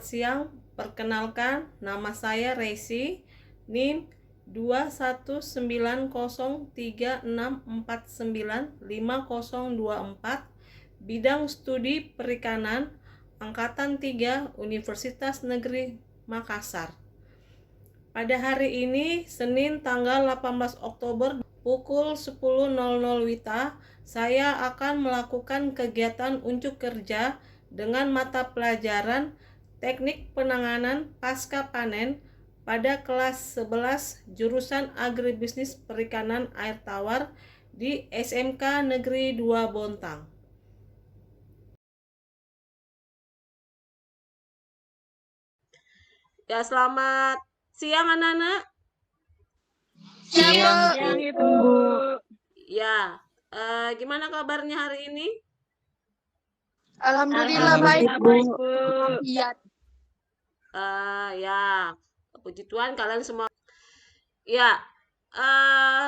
siang, perkenalkan nama saya Resi, NIM 21903649524, bidang studi perikanan, angkatan 3 Universitas Negeri Makassar. Pada hari ini, Senin tanggal 18 Oktober pukul 10.00 WITA, saya akan melakukan kegiatan unjuk kerja dengan mata pelajaran Teknik Penanganan Pasca Panen pada kelas 11 jurusan Agribisnis Perikanan Air Tawar di SMK Negeri 2 Bontang. Ya, selamat siang anak-anak. Siang, Ibu. Ya, gimana kabarnya hari ini? Alhamdulillah baik, Bu. Iya. Ya, puji Tuhan kalian semua. Ya,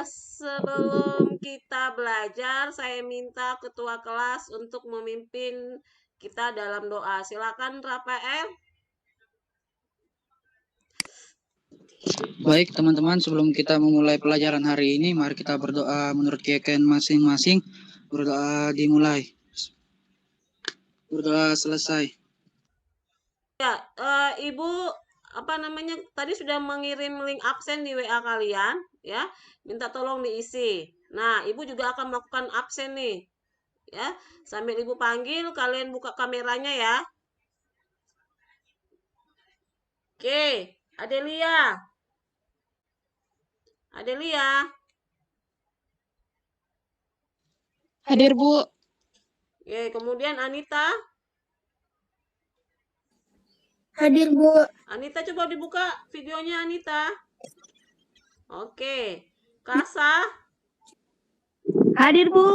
sebelum kita belajar, saya minta ketua kelas untuk memimpin kita dalam doa. Silakan, Rafael. Baik teman-teman, sebelum kita memulai pelajaran hari ini, mari kita berdoa menurut keyakinan masing-masing. Berdoa dimulai. Berdoa selesai. Ya, Ibu tadi sudah mengirim link absen di WA kalian, ya. Minta tolong diisi. Nah, Ibu juga akan melakukan absen nih. Ya, sambil Ibu panggil, kalian buka kameranya ya. Oke, Adelia. Hadir, Bu. Oke, kemudian Anita. Hadir, Bu. Anita, coba dibuka videonya Anita. Oke. Kasa. Hadir, Bu.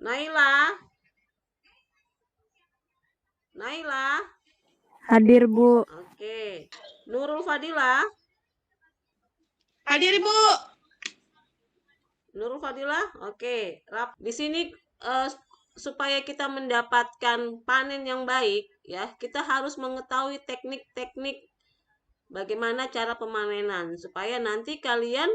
Naila. Hadir, Bu. Oke. Nurul Fadila. Hadir, Bu. Nurul Fadila. Oke. Di sini supaya kita mendapatkan panen yang baik, ya, kita harus mengetahui teknik-teknik bagaimana cara pemanenan supaya nanti kalian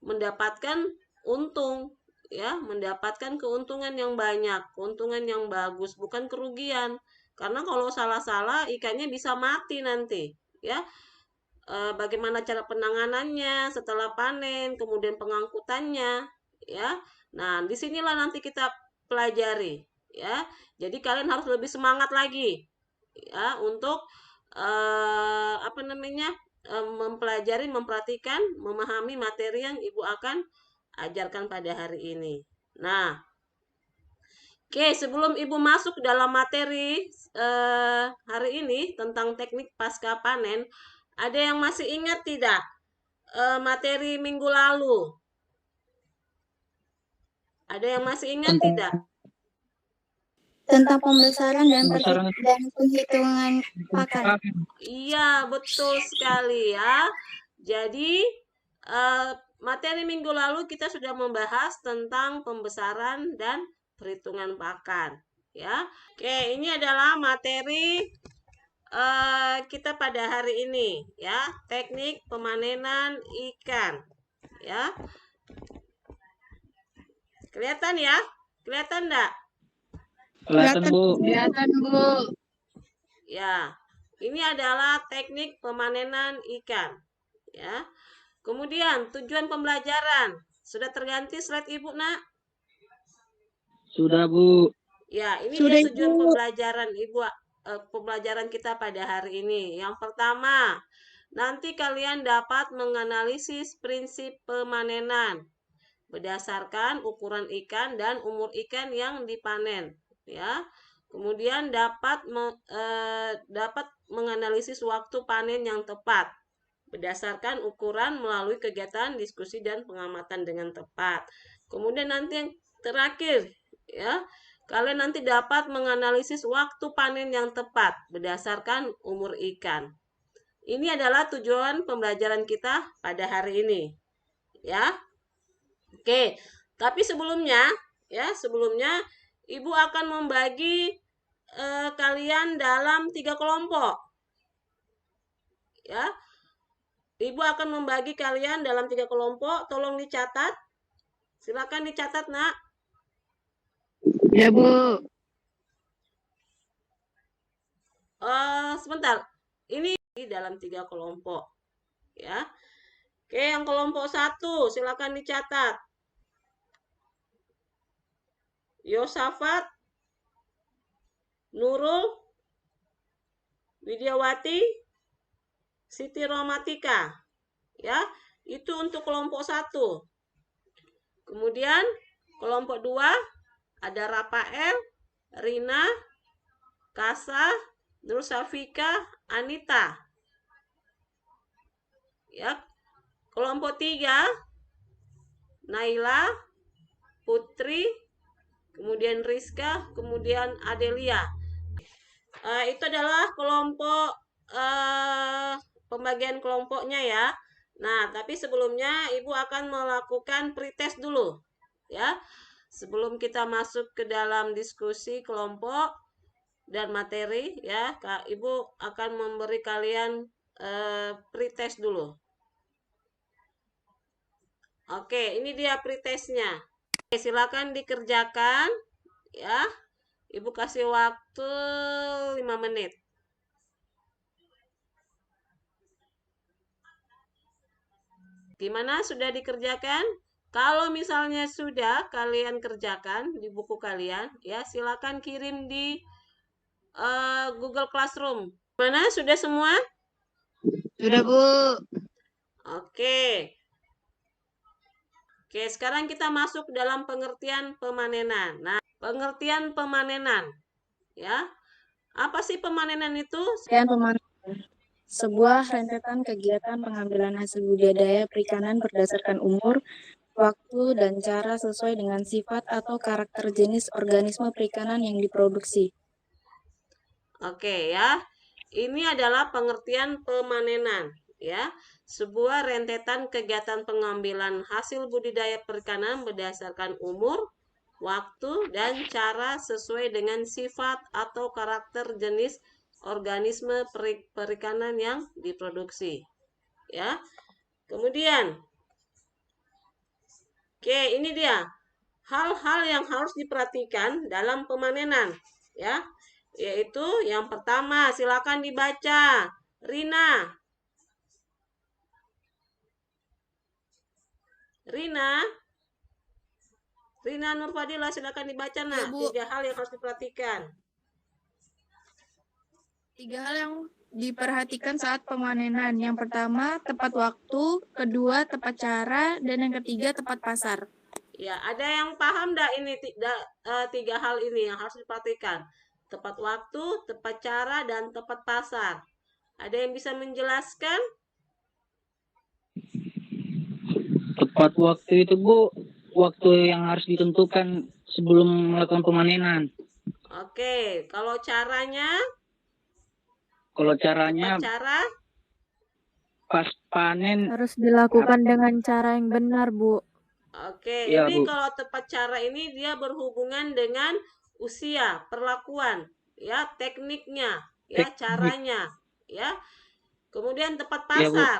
mendapatkan untung, ya, mendapatkan keuntungan yang banyak, keuntungan yang bagus, bukan kerugian. Karena kalau salah-salah ikannya bisa mati nanti, ya. Bagaimana cara penanganannya setelah panen, kemudian pengangkutannya, ya. Nah, disinilah nanti kita pelajari, ya. Jadi kalian harus lebih semangat lagi, ya, untuk mempelajari, memperhatikan, memahami materi yang Ibu akan ajarkan pada hari ini. Nah, oke, sebelum Ibu masuk dalam materi hari ini tentang teknik pasca panen, ada yang masih ingat tidak materi minggu lalu? Ada yang masih ingat tidak? Tentang pembesaran dan penghitungan pakan. Iya, betul sekali ya. Jadi, materi minggu lalu kita sudah membahas tentang pembesaran dan perhitungan pakan. Ya, oke, ini adalah materi kita pada hari ini, ya, teknik pemanenan ikan, ya. Kelihatan ya? Kelihatan enggak? Kelihatan, Bu. Kelihatan, Bu. Ya, ini adalah teknik pemanenan ikan, ya. Kemudian tujuan pembelajaran sudah terganti slide Ibu, Nak? Sudah, Bu. Ya, ini Sudah, dia tujuan Ibu. pembelajaran Ibu, pembelajaran kita pada hari ini. Yang pertama, nanti kalian dapat menganalisis prinsip pemanenan berdasarkan ukuran ikan dan umur ikan yang dipanen, ya. Kemudian dapat menganalisis waktu panen yang tepat berdasarkan ukuran melalui kegiatan diskusi dan pengamatan dengan tepat. Kemudian nanti yang terakhir, ya, kalian nanti dapat menganalisis waktu panen yang tepat berdasarkan umur ikan. Ini adalah tujuan pembelajaran kita pada hari ini, ya. Oke, tapi sebelumnya Ibu akan membagi kalian dalam 3 kelompok. ya. Ibu akan membagi kalian dalam 3 kelompok, tolong dicatat. Silakan dicatat, Nak. Ya, Bu. Sebentar. Ini dalam 3 kelompok, ya. Oke, yang kelompok 1, silakan dicatat. Yosafat, Nurul, Widiawati, Siti Romatika, ya. Itu untuk kelompok 1. Kemudian kelompok 2 ada Rafael, Rina, Kasa, Nur Safika, Anita. Ya. Kelompok 3 Naila, Putri, kemudian Rizka, kemudian Adelia. Itu adalah kelompok pembagian kelompoknya ya. Nah, tapi sebelumnya Ibu akan melakukan pretest dulu ya. Sebelum kita masuk ke dalam diskusi kelompok dan materi ya, Ibu akan memberi kalian pretest dulu. Oke, ini dia pretestnya. Oke, silakan dikerjakan ya. Ibu kasih waktu 5 menit. Gimana, sudah dikerjakan? Kalau misalnya sudah kalian kerjakan di buku kalian, ya silakan kirim di Google Classroom. Mana, sudah semua? Sudah, Bu. Oke. Oke, sekarang kita masuk dalam pengertian pemanenan. Nah, pengertian pemanenan, ya. Apa sih pemanenan itu? Pemanenan. Sebuah rentetan kegiatan pengambilan hasil budidaya perikanan berdasarkan umur, waktu, dan cara sesuai dengan sifat atau karakter jenis organisme perikanan yang diproduksi. Oke ya. Ini adalah pengertian pemanenan ya. Sebuah rentetan kegiatan pengambilan hasil budidaya perikanan berdasarkan umur, waktu, dan cara sesuai dengan sifat atau karakter jenis organisme perikanan yang diproduksi. Ya. Kemudian oke, ini dia hal-hal yang harus diperhatikan dalam pemanenan ya. Yaitu yang pertama, silakan dibaca. Rina. Rina Nurfadila, silakan dibaca, Ya, nak. Bu. 3 hal yang harus diperhatikan. 3 hal yang diperhatikan saat pemanenan. Yang pertama, tepat waktu. Kedua, tepat cara. Dan yang ketiga, tepat pasar. Ya, ada yang paham enggak ini 3 hal ini yang harus diperhatikan? Tepat waktu, tepat cara, dan tepat pasar. Ada yang bisa menjelaskan? Tepat waktu itu, Bu, waktu yang harus ditentukan sebelum melakukan pemanenan. Oke, kalau caranya? Kalau caranya, Tepat cara? pas panen Harus dilakukan dengan cara yang benar, Bu. Oke, ya, ini Bu. kalau tepat cara ini dia berhubungan dengan usia, perlakuan, ya, tekniknya, ya, Teknik. caranya, ya. Kemudian tepat Ya, Bu. pasar.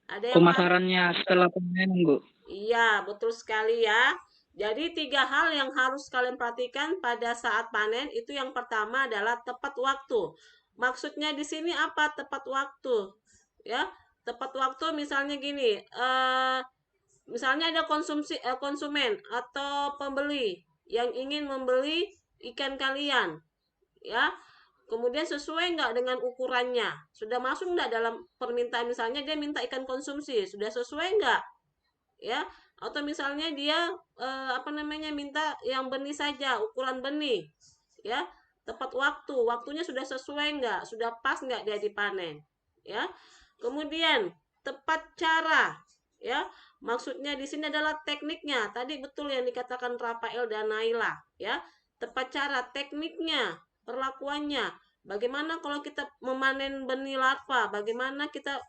Ada yang Pemasarannya setelah pemanenan, Bu. Iya, betul sekali ya. Jadi 3 hal yang harus kalian perhatikan pada saat panen itu yang pertama adalah tepat waktu. Maksudnya di sini apa tepat waktu? Ya, tepat waktu misalnya gini, misalnya ada konsumen atau pembeli yang ingin membeli ikan kalian, ya. Kemudian sesuai nggak dengan ukurannya? Sudah masuk nggak dalam permintaan, misalnya dia minta ikan konsumsi, sudah sesuai nggak? Ya, atau misalnya dia minta yang benih saja, ukuran benih, ya. Tepat waktunya sudah sesuai nggak? Sudah pas nggak dia dipanen? Ya. Kemudian tepat cara, ya. Maksudnya di sini adalah tekniknya. Tadi betul yang dikatakan Rafael dan Naila, ya. Tepat cara, tekniknya, perlakuannya. Bagaimana kalau kita memanen benih larva? Bagaimana kita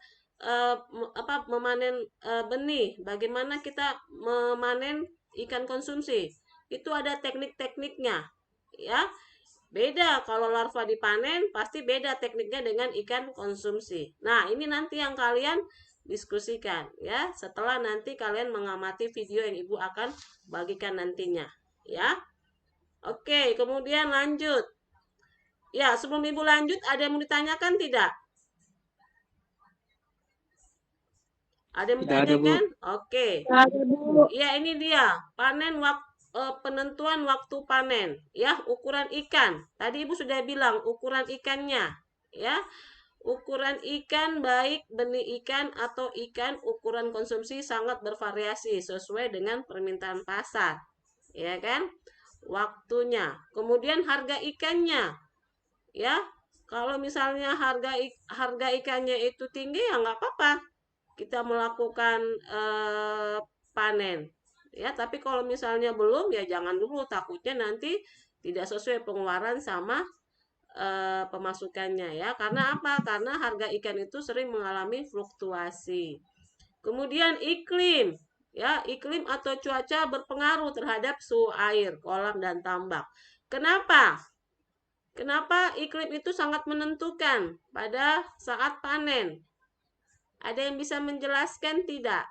memanen benih? Bagaimana kita memanen ikan konsumsi? Itu ada teknik-tekniknya, ya. Beda kalau larva dipanen, pasti beda tekniknya dengan ikan konsumsi. Nah, ini nanti yang kalian diskusikan ya, setelah nanti kalian mengamati video yang Ibu akan bagikan nantinya, ya. Oke, kemudian lanjut. Ya, sebelum Ibu lanjut, ada yang mau ditanyakan tidak? Ada yang Tidak ada, Bu. ditanyakan? Oke. Ada, Bu. Ya, ini dia penentuan waktu panen, ya, ukuran ikan. Tadi Ibu sudah bilang ukuran ikannya, ya. Ukuran ikan baik benih ikan atau ikan ukuran konsumsi sangat bervariasi sesuai dengan permintaan pasar, ya kan? Waktunya, kemudian harga ikannya, ya. Kalau misalnya harga ikannya itu tinggi ya nggak apa-apa, kita melakukan panen, ya. Tapi kalau misalnya belum ya jangan dulu, takutnya nanti tidak sesuai pengeluaran sama pemasukannya ya. Karena apa? Karena harga ikan itu sering mengalami fluktuasi. Kemudian iklim, ya, iklim atau cuaca berpengaruh terhadap suhu air, kolam dan tambak. Kenapa? Kenapa iklim itu sangat menentukan pada saat panen? Ada yang bisa menjelaskan tidak?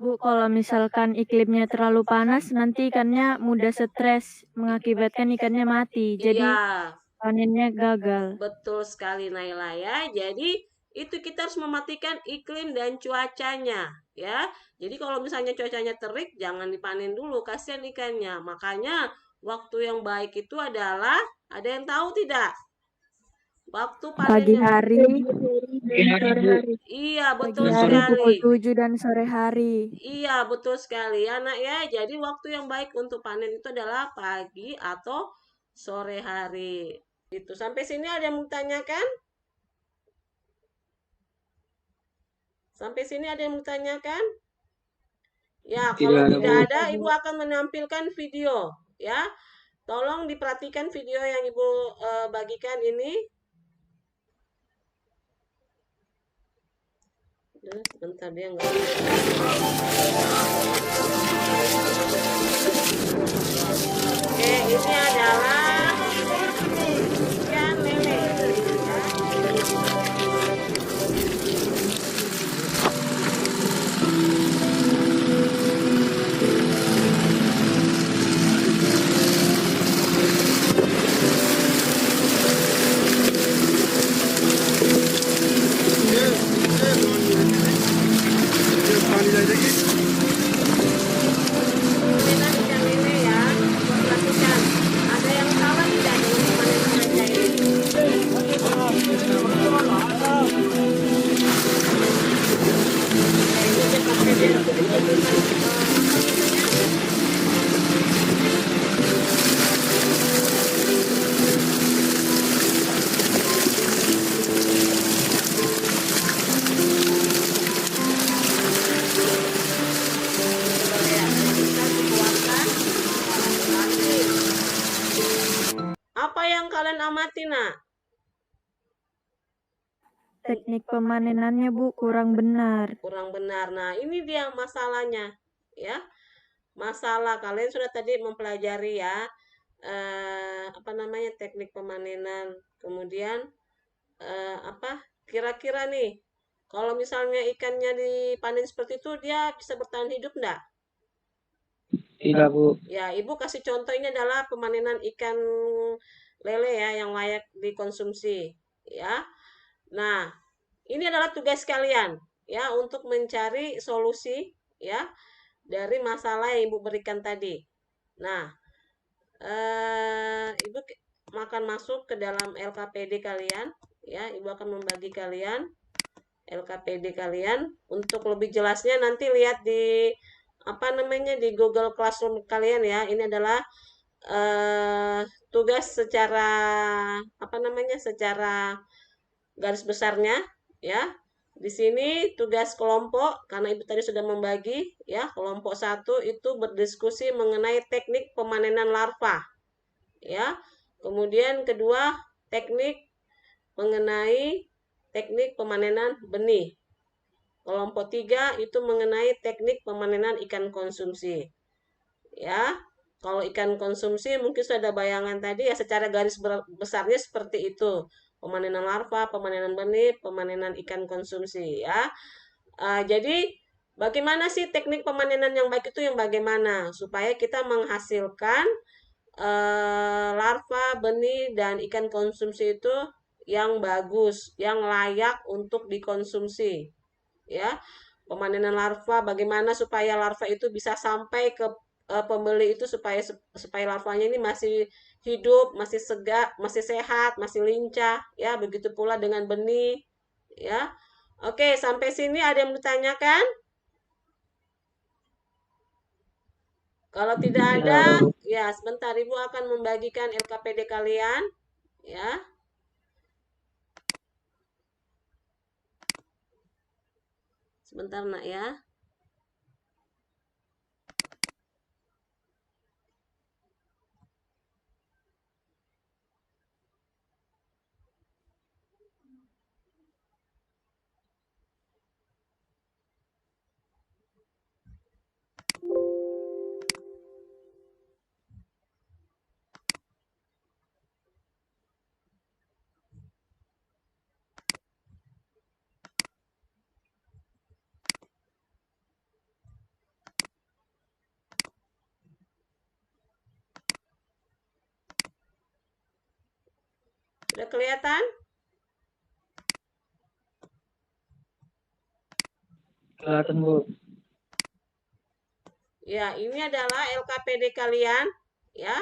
Bu, kalau misalkan iklimnya terlalu panas, nanti ikannya mudah stres, mengakibatkan ikannya mati. Jadi Iya, panennya gagal. betul sekali Naila ya. Jadi itu kita harus mematikan iklim dan cuacanya ya. Jadi kalau misalnya cuacanya terik jangan dipanen dulu, kasihan ikannya. Makanya waktu yang baik itu adalah, ada yang tahu tidak? Waktu panen Pagi yang hari, Sore hari. iya pagi betul hari pukul sekali. 7 dan sore hari. Iya betul sekali ya nak ya. Jadi waktu yang baik untuk panen itu adalah pagi atau sore hari. Itu sampai sini ada yang mau tanyakan? Sampai sini ada yang mau tanyakan? Ya, Tidak kalau ada, tidak Bu. ada, Ibu akan menampilkan video, ya. Tolong diperhatikan video yang Ibu bagikan ini. Sebentar dia nggak. Oke, ini adalah ikan lele. Ya. Permainan ikan lele ya, Ibu perhatikan. Ada yang salah tidak dengan permainan saja ini? Ini dia pakai dia apa yang kalian amati nak? Teknik pemanenannya, Bu, kurang benar. Kurang benar. Nah, ini dia masalahnya, ya. Masalah kalian sudah tadi mempelajari ya, apa namanya teknik pemanenan. Kemudian apa? Kira-kira nih, kalau misalnya ikannya dipanen seperti itu, dia bisa bertahan hidup enggak? Tidak, Bu. Ya, Ibu kasih contoh, ini adalah pemanenan ikan lele ya yang layak dikonsumsi, ya. Nah, ini adalah tugas kalian ya untuk mencari solusi ya dari masalah yang Ibu berikan tadi. Nah, Ibu akan masuk ke dalam LKPD kalian ya, Ibu akan membagi kalian LKPD kalian. Untuk lebih jelasnya nanti lihat di apa namanya di Google Classroom kalian ya. Ini adalah tugas secara apa namanya secara garis besarnya ya. Di sini tugas kelompok, karena Ibu tadi sudah membagi ya, kelompok 1 itu berdiskusi mengenai teknik pemanenan larva. Ya. Kemudian kedua, teknik mengenai teknik pemanenan benih. Kelompok 3 itu mengenai teknik pemanenan ikan konsumsi. Ya. Kalau ikan konsumsi mungkin sudah ada bayangan tadi ya, secara garis besarnya seperti itu. Pemanenan larva, pemanenan benih, pemanenan ikan konsumsi ya. Jadi bagaimana sih teknik pemanenan yang baik itu yang bagaimana? Supaya kita menghasilkan larva, benih, dan ikan konsumsi itu yang bagus, yang layak untuk dikonsumsi. Ya, pemanenan larva, bagaimana supaya larva itu bisa sampai ke pembeli itu supaya larvanya ini masih hidup, masih segar, masih sehat, masih lincah, ya. Begitu pula dengan benih, ya. Oke, sampai sini ada yang ditanyakan? Kalau tidak ada, ya sebentar Ibu akan membagikan LKPD kalian, ya. Sebentar Nak ya. Sudah kelihatan? Kelihatan, Bu. Ya, ini adalah LKPD kalian, ya,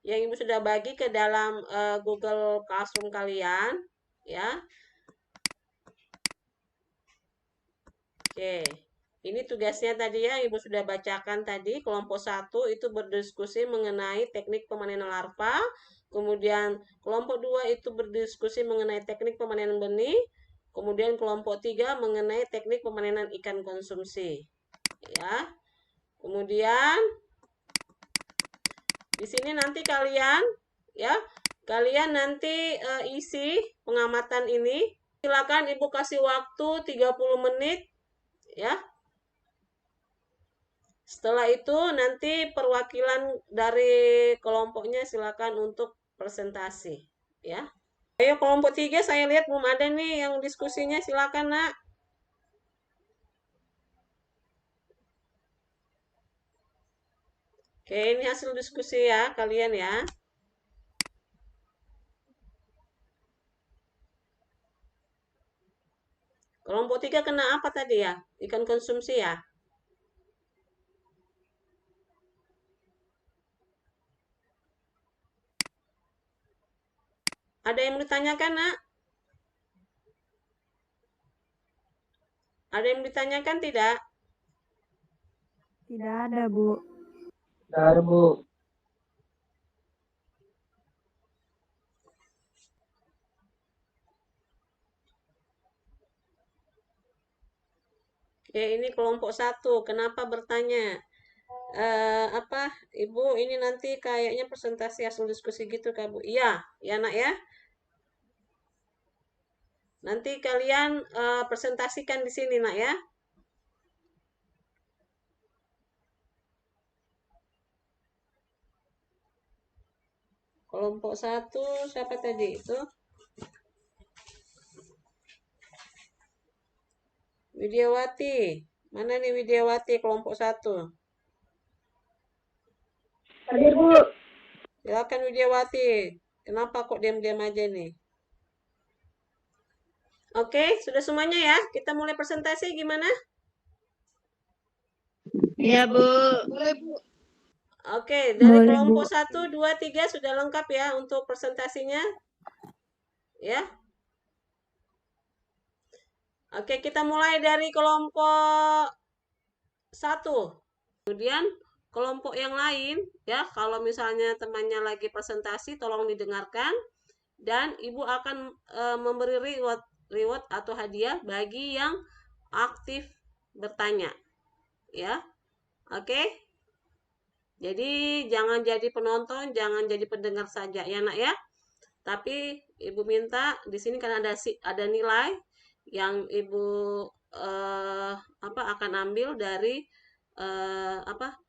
yang Ibu sudah bagi ke dalam Google Classroom kalian, ya. Oke, ini tugasnya tadi ya, Ibu sudah bacakan tadi, kelompok 1 itu berdiskusi mengenai teknik pemanenan larva, kemudian kelompok 2 itu berdiskusi mengenai teknik pemanenan benih, kemudian kelompok 3 mengenai teknik pemanenan ikan konsumsi, ya. Kemudian di sini nanti kalian ya, kalian nanti isi pengamatan ini. Silakan Ibu kasih waktu 30 menit ya. Setelah itu nanti perwakilan dari kelompoknya silakan untuk presentasi ya. Ayo kelompok 3 saya lihat belum ada nih yang diskusinya, silakan Nak. Oke, ini hasil diskusi ya kalian ya. Kelompok 3 kena apa tadi ya? Ikan konsumsi ya? Ada yang ditanyakan, Nak? Ada yang ditanyakan tidak? Tidak ada, Bu. Tidak ada, Bu. Oke, ini kelompok 1. Kenapa bertanya? Apa, Ibu, ini nanti kayaknya presentasi hasil diskusi gitu, Kak, Bu. Iya, ya, Nak, ya. Nanti kalian presentasikan di sini, Nak, ya. Kelompok 1, siapa tadi itu? Widyawati. Mana nih Widyawati kelompok 1? Hadir, Bu. Silakan Widyawati. Kenapa kok diam-diam aja nih? Oke, sudah semuanya ya. Kita mulai presentasi gimana? Iya, Bu. Boleh, Bu. Oke, dari Boleh, kelompok Bu. 1, 2, 3 sudah lengkap ya untuk presentasinya. Ya. Oke, kita mulai dari kelompok 1. Kemudian kelompok yang lain ya, kalau misalnya temannya lagi presentasi tolong didengarkan dan Ibu akan memberi reward atau hadiah bagi yang aktif bertanya. Ya. Oke. Jadi jangan jadi penonton, jangan jadi pendengar saja ya, Nak ya. Tapi Ibu minta di sini kan ada nilai yang Ibu akan ambil dari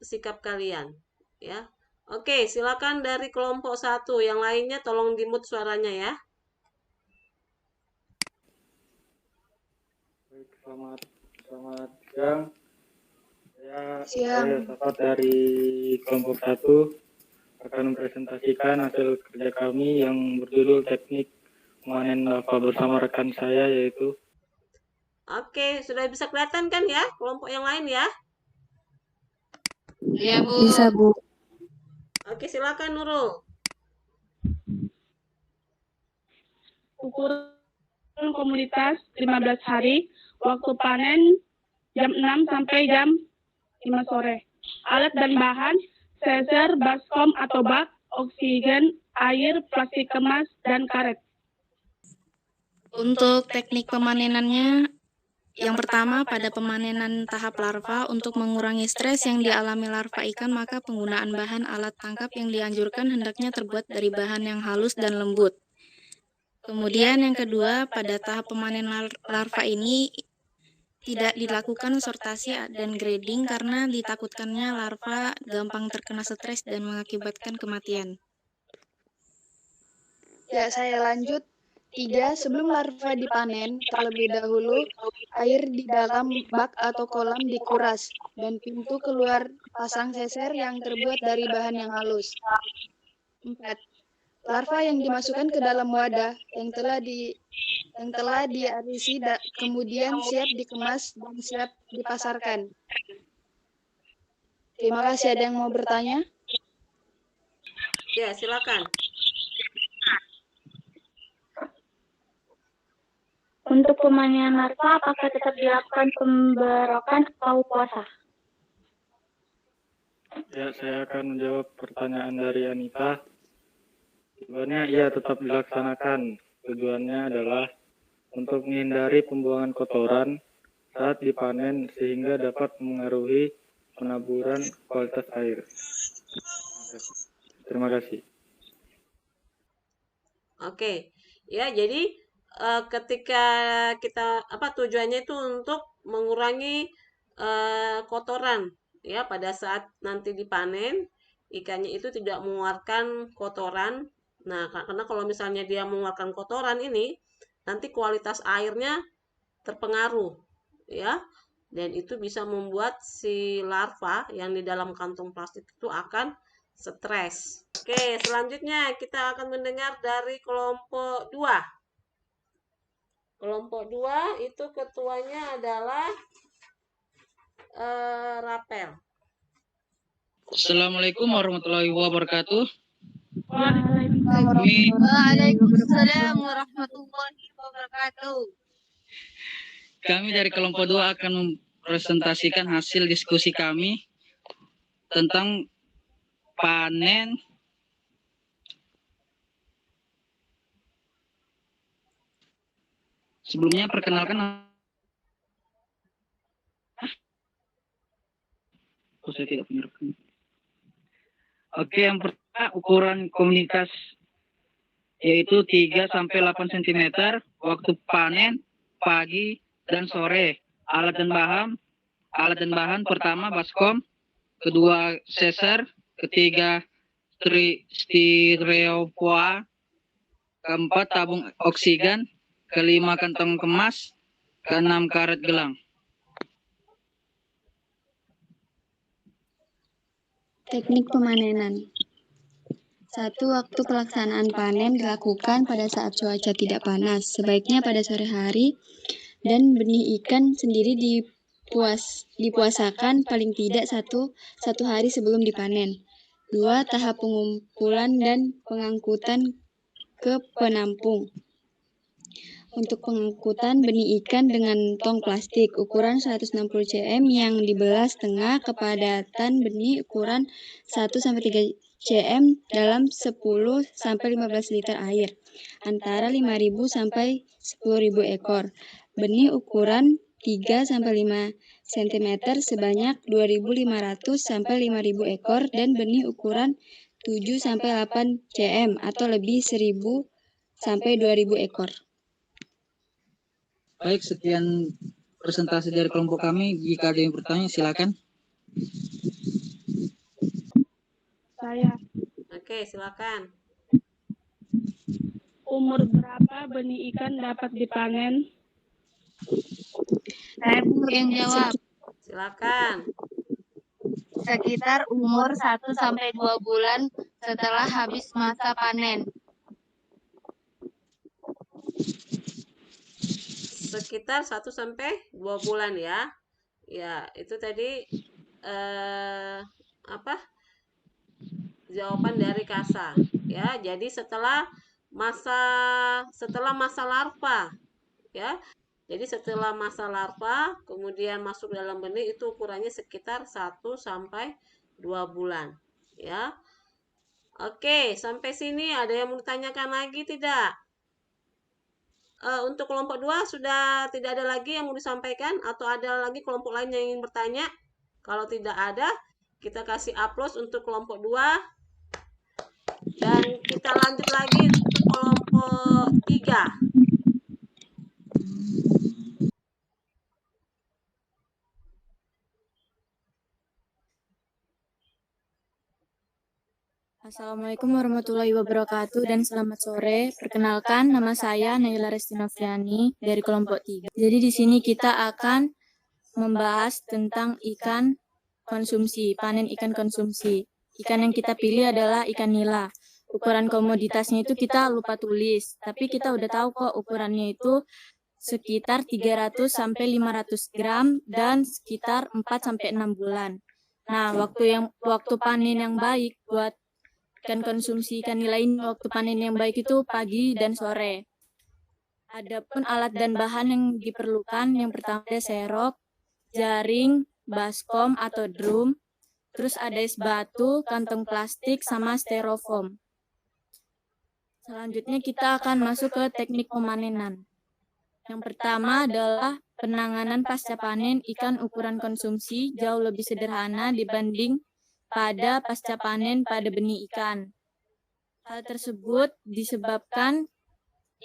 sikap kalian ya. Oke, silakan dari kelompok 1. Yang lainnya tolong di-mute suaranya ya. Baik, selamat siang. Saya Siang. Safat dari kelompok 1 akan mempresentasikan hasil kerja kami yang berjudul teknik memanen lava bersama rekan saya yaitu. Oke, sudah bisa kelihatan kan ya kelompok yang lain ya? Iya, Bu. Bisa, Bu. Oke, silakan Nurul. Ukuran komunitas 15 hari, waktu panen jam 6 sampai jam 5 sore. Alat dan bahan, sezer, baskom atau bak, oksigen, air, plastik kemas, dan karet. Untuk teknik pemanenannya, yang pertama pada pemanenan tahap larva, untuk mengurangi stres yang dialami larva ikan, maka penggunaan bahan alat tangkap yang dianjurkan hendaknya terbuat dari bahan yang halus dan lembut. Kemudian yang kedua, pada tahap pemanen larva ini tidak dilakukan sortasi dan grading karena ditakutkannya larva gampang terkena stres dan mengakibatkan kematian. Ya, saya lanjut. 3. Sebelum larva dipanen, terlebih dahulu air di dalam bak atau kolam dikuras dan pintu keluar pasang seser yang terbuat dari bahan yang halus. 4. Larva yang dimasukkan ke dalam wadah yang telah diarisi kemudian siap dikemas dan siap dipasarkan. Terima kasih. Ada yang mau bertanya? Ya, silakan. Untuk pemanenan larva, apakah tetap dilakukan pemberokan atau puasa? Ya, saya akan menjawab pertanyaan dari Anita. Sebenarnya iya tetap dilaksanakan. Tujuannya adalah untuk menghindari pembuangan kotoran saat dipanen sehingga dapat mengaruhi penaburan kualitas air. Terima kasih. Oke. Ya, jadi ketika kita tujuannya itu untuk mengurangi kotoran ya pada saat nanti dipanen ikannya itu tidak mengeluarkan kotoran. Nah, karena kalau misalnya dia mengeluarkan kotoran ini nanti kualitas airnya terpengaruh ya. Dan itu bisa membuat si larva yang di dalam kantung plastik itu akan stres. Oke, selanjutnya kita akan mendengar dari kelompok 2. Kelompok 2 itu ketuanya adalah Rapel. Assalamualaikum warahmatullahi wabarakatuh. Waalaikumsalam warahmatullahi wabarakatuh. Kami dari kelompok 2 akan mempresentasikan hasil diskusi kami tentang panen sebelumnya perkenalkan saya tidak punya rekaman. Oke, yang pertama ukuran komunitas yaitu 3 sampai 8 cm, waktu panen pagi dan sore. Alat dan bahan pertama baskom, kedua seser, ketiga styrofoam, keempat tabung oksigen, kelima kantong kemas, keenam karet gelang. Teknik pemanenan. 1. Waktu pelaksanaan panen dilakukan pada saat cuaca tidak panas, sebaiknya pada sore hari, dan benih ikan sendiri dipuasakan paling tidak satu hari sebelum dipanen. 2. Tahap pengumpulan dan pengangkutan ke penampung. Untuk pengangkutan benih ikan dengan tong plastik ukuran 160 cm yang dibelah setengah, kepadatan benih ukuran 1-3 cm dalam 10-15 liter air, antara 5.000 sampai 10.000 ekor. Benih ukuran 3-5 cm sebanyak 2.500 sampai 5.000 ekor dan benih ukuran 7-8 cm atau lebih 1.000 sampai 2.000 ekor. Baik, sekian presentasi dari kelompok kami. Jika ada yang bertanya, silakan. Saya Oke, silakan. Umur berapa benih ikan dapat dipanen? Saya Bu yang jawab. Silakan. Sekitar umur 1 sampai 2 bulan setelah habis masa panen. Sekitar 1 sampai 2 bulan ya. Ya, itu tadi apa? Jawaban dari Kasa. Ya, jadi setelah masa larva, ya. Jadi setelah masa larva kemudian masuk dalam benih itu ukurannya sekitar 1 sampai 2 bulan, ya. Oke, sampai sini ada yang mau ditanyakan lagi tidak? Untuk kelompok 2 sudah tidak ada lagi yang mau disampaikan atau ada lagi kelompok lain yang ingin bertanya? Kalau tidak ada, kita kasih aplaus untuk kelompok 2 dan kita lanjut lagi untuk kelompok 3. Assalamualaikum warahmatullahi wabarakatuh dan selamat sore. Perkenalkan, nama saya Naila Restinoviani dari kelompok 3. Jadi di sini kita akan membahas tentang ikan konsumsi, panen ikan konsumsi. Ikan yang kita pilih adalah ikan nila. Ukuran komoditasnya itu kita lupa tulis, tapi kita udah tahu kok ukurannya itu sekitar 300 sampai 500 gram dan sekitar 4 sampai 6 bulan. Nah, waktu panen yang baik buat ikan konsumsi ikan nila ini, waktu panen yang baik itu pagi dan sore. Adapun alat dan bahan yang diperlukan, yang pertama ada serok, jaring, baskom atau drum, terus ada es batu, kantong plastik, sama styrofoam. Selanjutnya kita akan masuk ke teknik pemanenan. Yang pertama adalah penanganan pasca panen ikan ukuran konsumsi jauh lebih sederhana dibanding pada pasca panen pada benih ikan. Hal tersebut disebabkan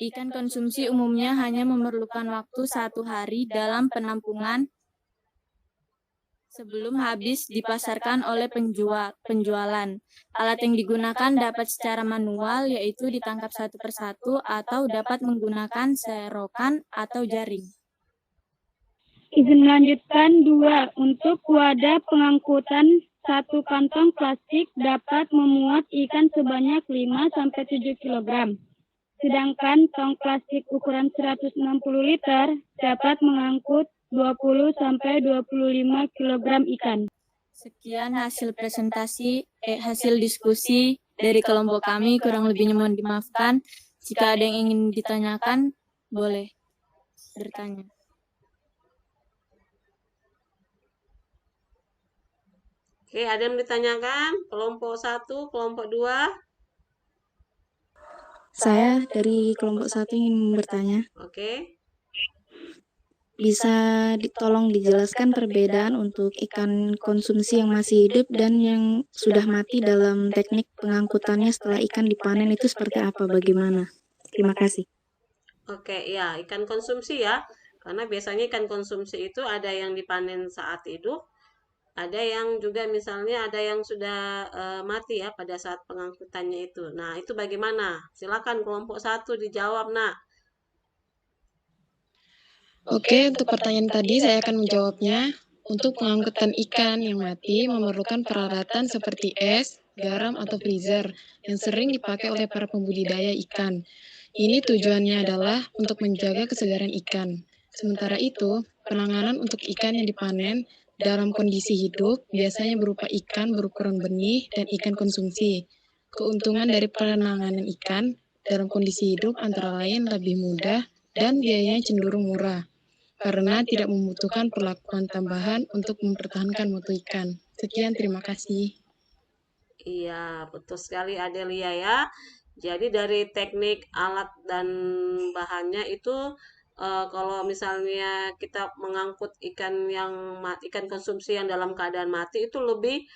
ikan konsumsi umumnya hanya memerlukan waktu 1 hari dalam penampungan sebelum habis dipasarkan oleh penjualan. Alat yang digunakan dapat secara manual, yaitu ditangkap satu persatu, atau dapat menggunakan serokan atau jaring. Izin melanjutkan 2. Untuk wadah pengangkutan, 1 kantong plastik dapat memuat ikan sebanyak 5-7 kg. Sedangkan tong plastik ukuran 160 liter dapat mengangkut 20-25 kg ikan. Sekian hasil diskusi dari kelompok kami, kurang lebihnya mohon dimaafkan. Jika ada yang ingin ditanyakan, boleh bertanya. Oke, ada yang ditanyakan? Kelompok 1, kelompok 2? Saya dari kelompok 1 ingin bertanya. Oke. Bisa tolong dijelaskan perbedaan untuk ikan konsumsi yang masih hidup dan yang sudah mati dalam teknik pengangkutannya setelah ikan dipanen itu seperti apa, bagaimana? Terima kasih. Oke, ya, ikan konsumsi ya. Karena biasanya ikan konsumsi itu ada yang dipanen saat hidup, ada yang juga misalnya ada yang sudah mati ya pada saat pengangkutannya itu. Nah, itu bagaimana? Silakan kelompok 1 dijawab, Nak. Oke, untuk pertanyaan tadi saya akan menjawabnya. Untuk pengangkutan ikan yang mati memerlukan peralatan seperti es, garam, atau freezer yang sering dipakai oleh para pembudidaya ikan. Ini tujuannya adalah untuk menjaga kesegaran ikan. Sementara itu, penanganan untuk ikan yang dipanen dalam kondisi hidup biasanya berupa ikan berukuran benih dan ikan konsumsi. Keuntungan dari penanganan ikan dalam kondisi hidup antara lain lebih mudah dan biayanya cenderung murah, karena tidak membutuhkan perlakuan tambahan untuk mempertahankan mutu ikan. Sekian, terima kasih. Iya, betul sekali Adelia ya. Jadi dari teknik alat dan bahannya itu kalau misalnya kita mengangkut ikan ikan konsumsi yang dalam keadaan mati itu lebih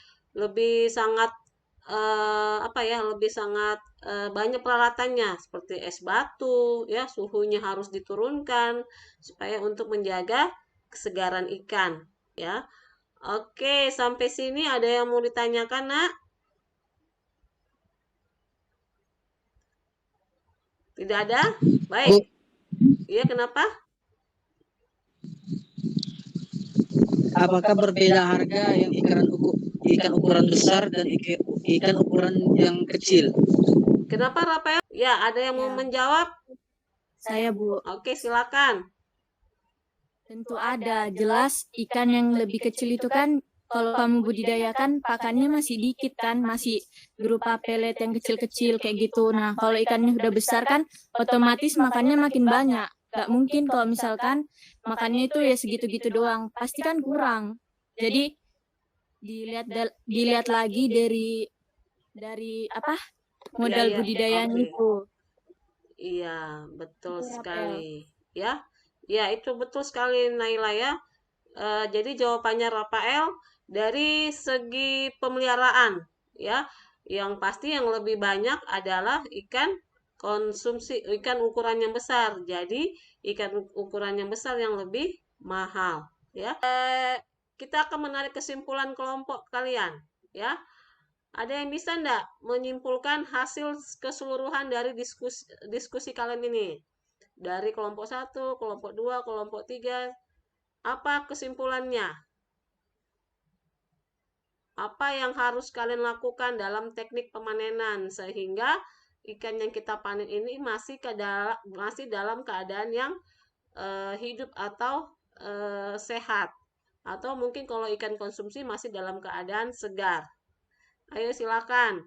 sangat lebih sangat banyak peralatannya seperti es batu ya, suhunya harus diturunkan supaya untuk menjaga kesegaran ikan ya. Oke, sampai sini ada yang mau ditanyakan, Nak? Tidak ada? Baik. Iya, kenapa? Apakah berbeda harga yang ikan ukuran besar dan ikan ukuran yang kecil? Kenapa, Rafael? Ya, ada yang mau menjawab? Saya, Bu. Oke, silakan. Tentu ada. Jelas ikan yang lebih kecil itu kan kalau kamu budidayakan pakannya masih dikit kan, masih berupa pelet yang kecil-kecil kayak gitu. Nah, kalau ikannya udah besar kan otomatis makannya makin banyak. Gak mungkin kalau misalkan makannya itu ya segitu-gitu doang, pasti kan kurang. Jadi dilihat lagi dari apa? Modal budidayanya itu. Iya, betul sekali. Ya. Ya, itu betul sekali Naila ya. Jadi jawabannya Rafael dari segi pemeliharaan ya. Yang pasti yang lebih banyak adalah ikan konsumsi, ikan ukuran yang besar. Jadi ikan ukuran yang besar yang lebih mahal ya. Kita akan menarik kesimpulan kelompok kalian ya. Ada yang bisa enggak menyimpulkan hasil keseluruhan dari diskusi kalian ini? Dari kelompok 1, kelompok 2, kelompok 3, apa kesimpulannya? Apa yang harus kalian lakukan dalam teknik pemanenan sehingga ikan yang kita panen ini masih dalam keadaan yang hidup atau sehat? Atau mungkin kalau ikan konsumsi masih dalam keadaan segar? Ayo silakan.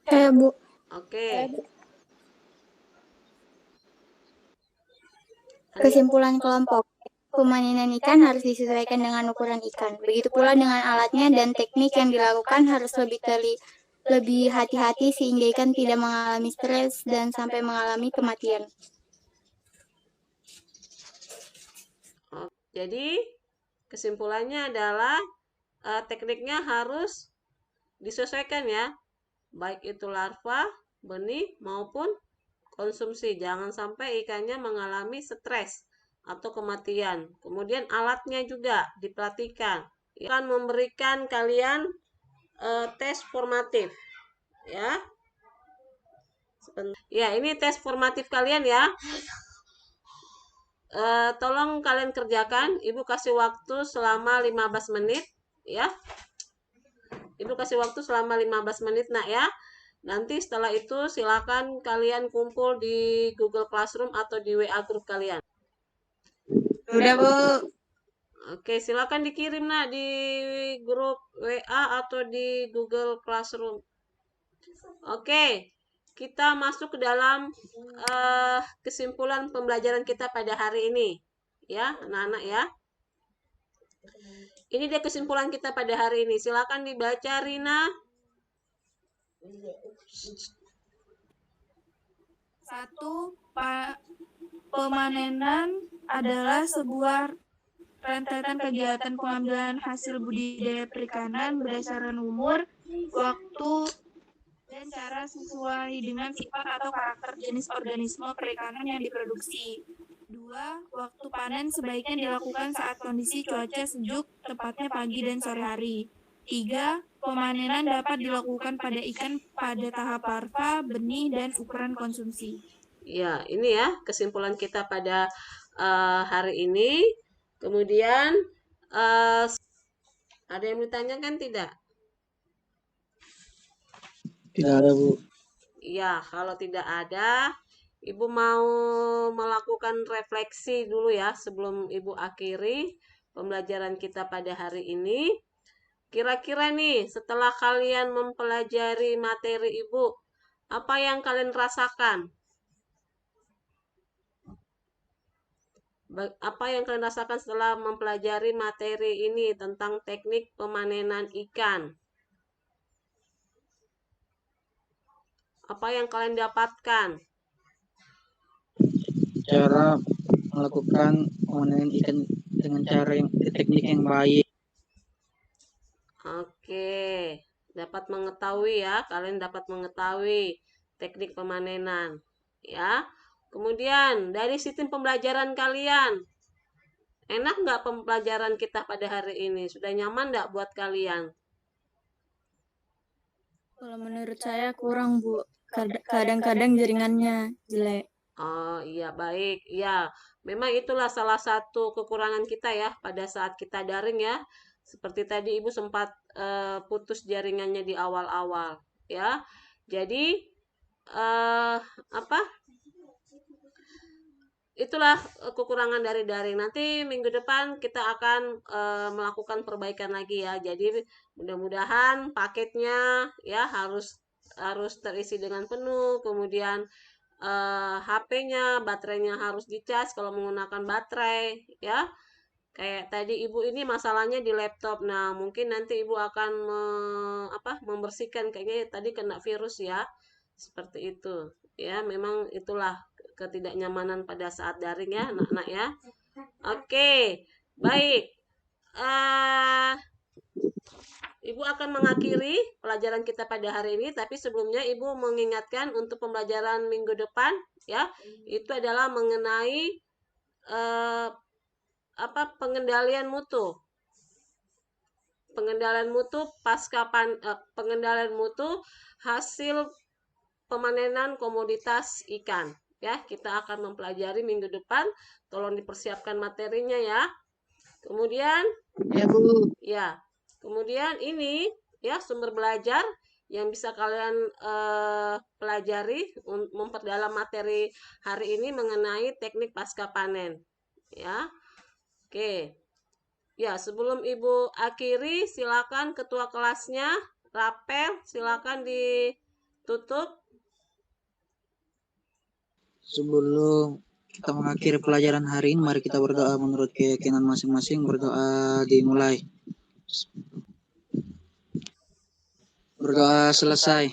Bu. Oke. Kesimpulan kelompok. Pemanenan ikan harus disesuaikan dengan ukuran ikan. Begitu pula dengan alatnya dan teknik yang dilakukan harus lebih hati-hati sehingga ikan tidak mengalami stres dan sampai mengalami kematian. Jadi kesimpulannya adalah tekniknya harus disesuaikan ya. Baik itu larva, benih maupun konsumsi. Jangan sampai ikannya mengalami stres atau kematian. Kemudian alatnya juga diperhatikan. Akan memberikan kalian tes formatif. Ya. Ya, ini tes formatif kalian ya. Tolong kalian kerjakan. Ibu kasih waktu selama 15 menit ya. Ibu kasih waktu selama 15 menit nak ya. Nanti setelah itu silakan kalian kumpul di Google Classroom atau di WA grup kalian. Udah, Bu. Oke, silakan dikirim nak di grup WA atau di Google Classroom. Oke, kita masuk ke dalam kesimpulan pembelajaran kita pada hari ini. Ya, anak-anak ya. Ini dia kesimpulan kita pada hari ini. Silakan dibaca Rina. 1. Pemanenan adalah sebuah rentetan kegiatan pengambilan hasil budidaya perikanan berdasarkan umur, waktu, dan cara sesuai dengan sifat atau karakter jenis organisme perikanan yang diproduksi. 2. Waktu panen sebaiknya dilakukan saat kondisi cuaca sejuk, tepatnya pagi dan sore hari. 3. Pemanenan dapat dilakukan pada ikan pada tahap larva, benih, dan ukuran konsumsi. Ya, ini ya kesimpulan kita pada hari ini. Kemudian ada yang ditanyakan tidak? Tidak ada, Bu. Ya, kalau tidak ada, Ibu mau melakukan refleksi dulu ya sebelum Ibu akhiri pembelajaran kita pada hari ini. Kira-kira nih, setelah kalian mempelajari materi Ibu, apa yang kalian rasakan? Apa yang kalian rasakan setelah mempelajari materi ini tentang teknik pemanenan ikan? Apa yang kalian dapatkan? Cara melakukan pemanenan ikan dengan teknik yang baik. Oke, dapat mengetahui ya, kalian dapat mengetahui teknik pemanenan ya. Kemudian dari sistem pembelajaran kalian, enak nggak pembelajaran kita pada hari ini? Sudah nyaman nggak buat kalian? Kalau menurut saya kurang, Bu. kadang-kadang jaringannya jelek. Oh iya, baik. Ya, memang itulah salah satu kekurangan kita ya pada saat kita daring ya. Seperti tadi Ibu sempat putus jaringannya di awal-awal ya. Jadi apa? Itulah kekurangan dari daring. Nanti minggu depan kita akan melakukan perbaikan lagi ya. Jadi mudah-mudahan paketnya ya harus terisi dengan penuh. Kemudian HP-nya, baterainya harus dicas kalau menggunakan baterai ya. Kayak tadi Ibu ini masalahnya di laptop. Nah, mungkin nanti Ibu akan membersihkan, kayaknya tadi kena virus ya. Seperti itu. Ya, memang itulah ketidaknyamanan pada saat daring ya, anak-anak ya. Oke, baik. Ibu akan mengakhiri pelajaran kita pada hari ini, tapi sebelumnya Ibu mengingatkan untuk pembelajaran minggu depan ya, itu adalah mengenai pengendalian mutu. Pengendalian mutu pengendalian mutu hasil pemanenan komoditas ikan. Ya, kita akan mempelajari minggu depan. Tolong dipersiapkan materinya ya. Kemudian Ya, Bu. ya. Kemudian ini ya sumber belajar yang bisa kalian pelajari memperdalam materi hari ini mengenai teknik pasca panen. Ya. Oke. Ya, sebelum Ibu akhiri, silakan ketua kelasnya, Rapel, silakan ditutup. Sebelum kita mengakhiri pelajaran hari ini, mari kita berdoa menurut keyakinan masing-masing. Berdoa dimulai. Berdoa selesai.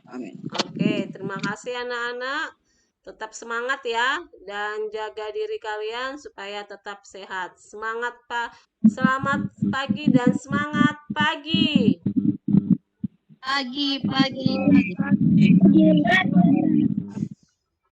Amin. Oke, terima kasih anak-anak. Tetap semangat ya, dan jaga diri kalian supaya tetap sehat. Semangat Pak. Selamat pagi dan semangat pagi. Pagi.